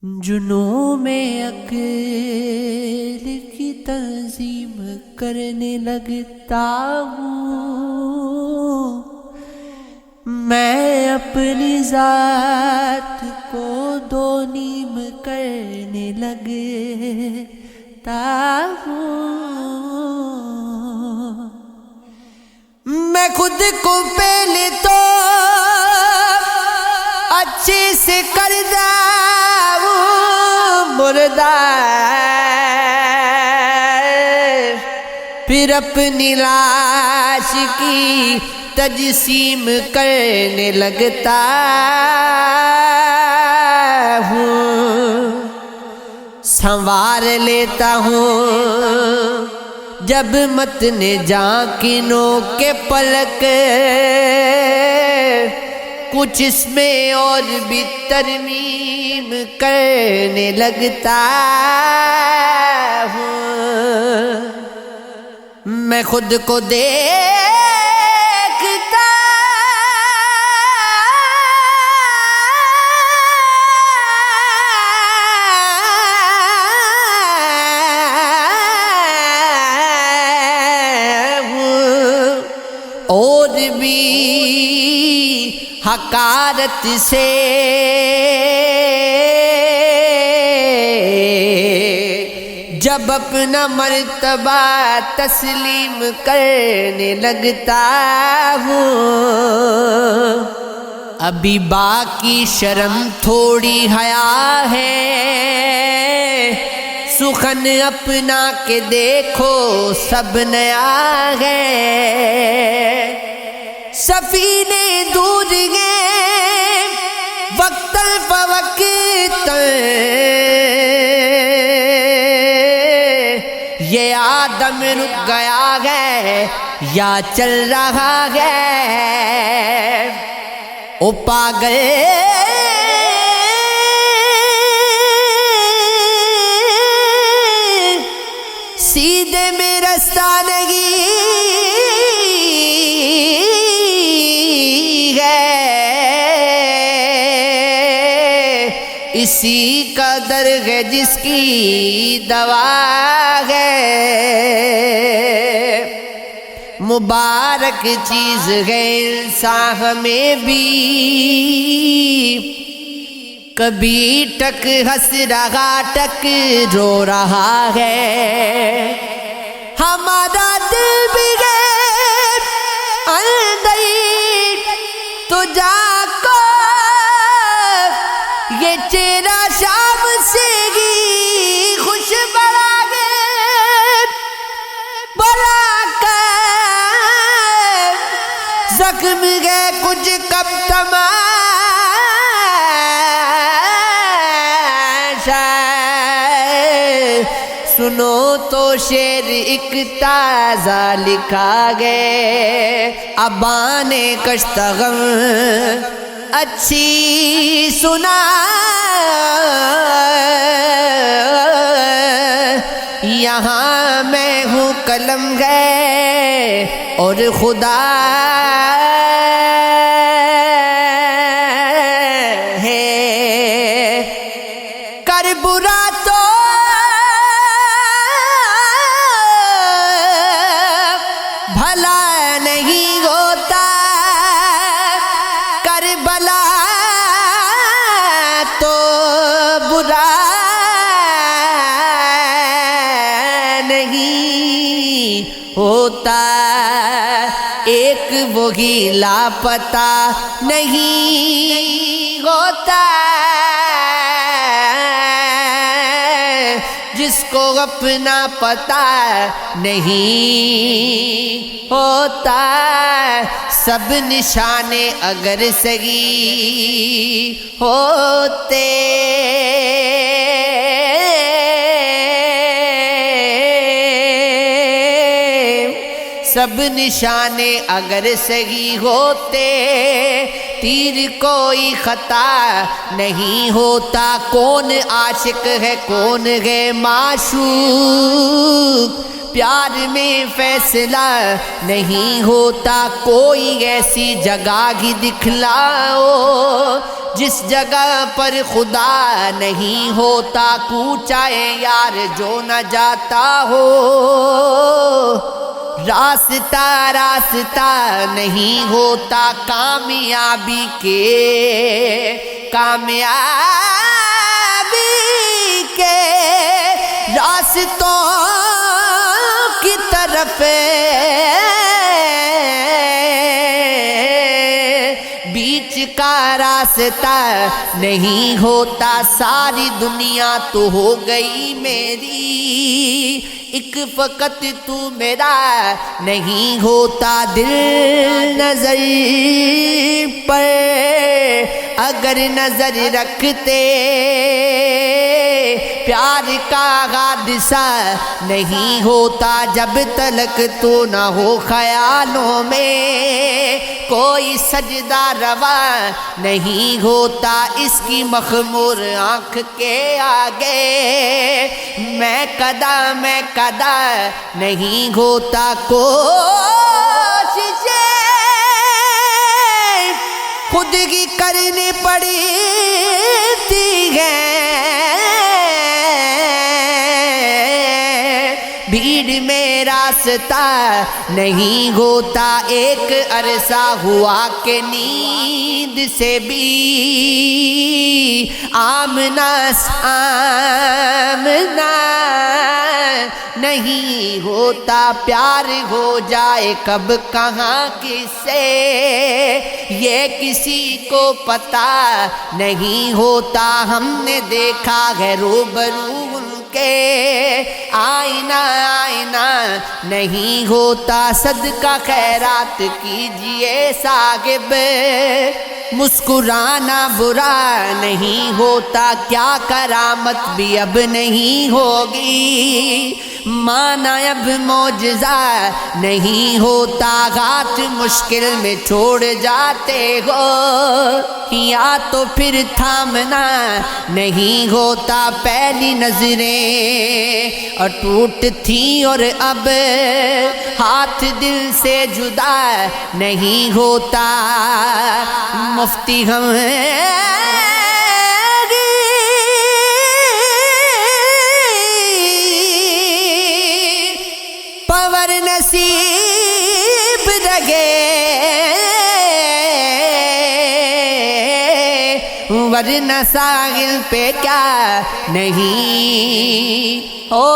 جنوں میں عقل کی تنظیم کرنے لگتا ہوں، میں اپنی ذات کو دو نیم کرنے لگتا ہوں۔ میں خود کو پہلے تو اچھے سے کردہ مردہ، پھر اپنی لاش کی تجسیم کرنے لگتا ہوں۔ سنوار لیتا ہوں جب متن جانکنوں کے پلک، کچھ اس میں اور بھی ترمیم کرنے لگتا ہوں۔ میں خود کو دیکھتا ہوں اور بھی حقارت سے جب اپنا مرتبہ تسلیم کرنے لگتا ہوں۔ ابھی باقی شرم تھوڑی حیا ہے، سخن اپنا کے دیکھو سب نیا ہے۔ سفینے دور گئے وقتاً فوقتاً، یہ آدم رک گیا ہے یا چل رہا ہے؟ او پاگل سیدھے میں رستہ نہیں ہے، اسی کا درد ہے جس کی دوا ہے۔ مبارک چیز ہے انسان میں بھی، کبھی ٹک ہنس رہا ٹک رو رہا ہے۔ ہمارا دل بھی ہے اندر تو جا کو، یہ چہرہ شام سے ہی خوش بڑا گئے، بڑا کر زخم ہے کچھ کب تماشا۔ سنو تو شعر ایک تازہ لکھا گئے، ابان کشت غم اچھی سنا، یہاں میں ہوں قلم گئے اور خدا ہے۔ کر برا تو بھلا نہیں ہوتا، کر بلا تو برا نہیں ہوتا۔ ایک وہی لاپتہ نہیں ہوتا جس کو اپنا پتہ نہیں ہوتا۔ سب نشانے اگر صحیح ہوتے، سب نشانے اگر صحیح ہوتے، تیر کوئی خطا نہیں ہوتا۔ کون عاشق ہے کون ہے معشوق، پیار میں فیصلہ نہیں ہوتا، کوئی ایسی جگہ ہی دکھلاؤ جس جگہ پر خدا نہیں ہوتا، کوچا ہے یار جو نہ جاتا ہو، راستہ راستہ نہیں ہوتا کامیابی کے، کامیابی کے راستوں کی طرف بیچ کا راستہ نہیں ہوتا، ساری دنیا تو ہو گئی میری، ایک فقط تو میرا نہیں ہوتا، دل نظر پر اگر نظر رکھتے پیار کا حادثہ نہیں ہوتا، جب تلک تو نہ ہو خیالوں میں کوئی سجدہ روا نہیں ہوتا، اس کی مخمور آنکھ کے آگے میں قدا نہیں ہوتا، کوششیں خود کی کرنی پڑتی ہیں، بھیڑ میں راستہ نہیں ہوتا، ایک عرصہ ہوا کہ نیند سے بھی آمنا نہیں ہوتا، پیار ہو جائے کب کہاں کس سے یہ کسی کو پتا نہیں ہوتا، ہم نے دیکھا ہے روبرو ان کے آئینہ نہیں ہوتا، صدقہ خیرات کیجئے صاحب، مسکرانا برا نہیں ہوتا، کیا کرامت بھی اب نہیں ہوگی، مانا اب معجزہ نہیں ہوتا، ہاتھ مشکل میں چھوڑ جاتے ہو یا تو پھر تھامنا نہیں ہوتا، پہلی نظریں اور ٹوٹ تھی اور اب ہاتھ دل سے جدا نہیں ہوتا، مفتی ہم پور نصیب رگے ورنہ ساحل پہ کیا نہیں ہو